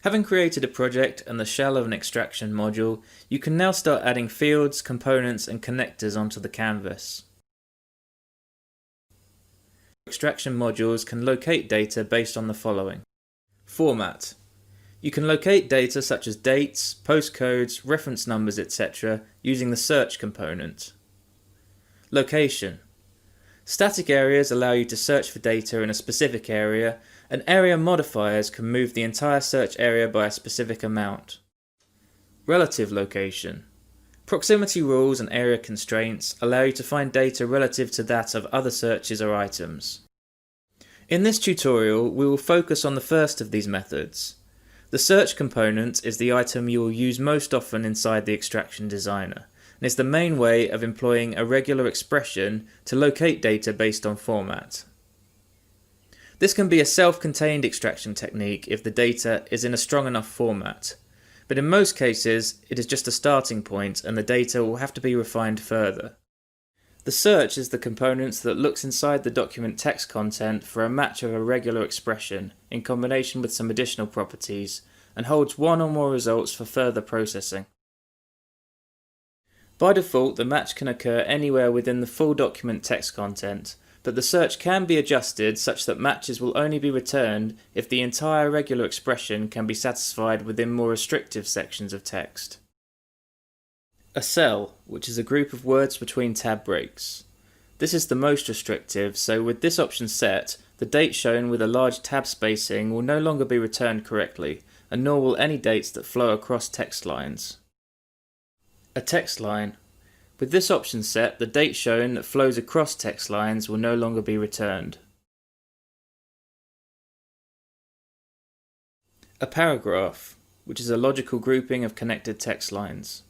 Having created a project and the shell of an extraction module, you can now start adding fields, components and connectors onto the canvas. Extraction modules can locate data based on the following. Format. You can locate data such as dates, postcodes, reference numbers, etc. using the search component. Location. Static areas allow you to search for data in a specific area, and area modifiers can move the entire search area by a specific amount. Relative location. Proximity rules and area constraints allow you to find data relative to that of other searches or items. In this tutorial, we will focus on the first of these methods. The search component is the item you will use most often inside the Extraction Designer, and is the main way of employing a regular expression to locate data based on format. This can be a self-contained extraction technique if the data is in a strong enough format, but in most cases it is just a starting point and the data will have to be refined further. The search is the component that looks inside the document text content for a match of a regular expression in combination with some additional properties, and holds one or more results for further processing. By default, the match can occur anywhere within the full document text content, but the search can be adjusted such that matches will only be returned if the entire regular expression can be satisfied within more restrictive sections of text. A cell, which is a group of words between tab breaks. This is the most restrictive, so with this option set, the date shown with a large tab spacing will no longer be returned correctly, and nor will any dates that flow across text lines. A text line. With this option set, the date shown that flows across text lines will no longer be returned. A paragraph, which is a logical grouping of connected text lines.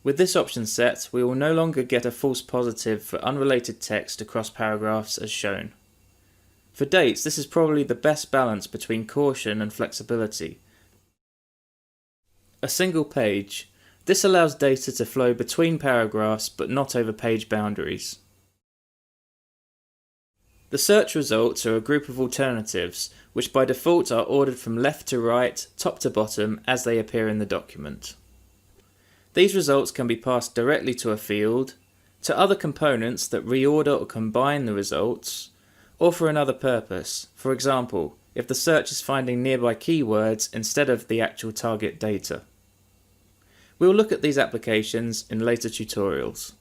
With this option set, we will no longer get a false positive for unrelated text across paragraphs as shown. For dates, this is probably the best balance between caution and flexibility. A single page. This allows data to flow between paragraphs but not over page boundaries. The search results are a group of alternatives, which by default are ordered from left to right, top to bottom, as they appear in the document. These results can be passed directly to a field, to other components that reorder or combine the results, or for another purpose. For example, if the search is finding nearby keywords instead of the actual target data. We will look at these applications in later tutorials.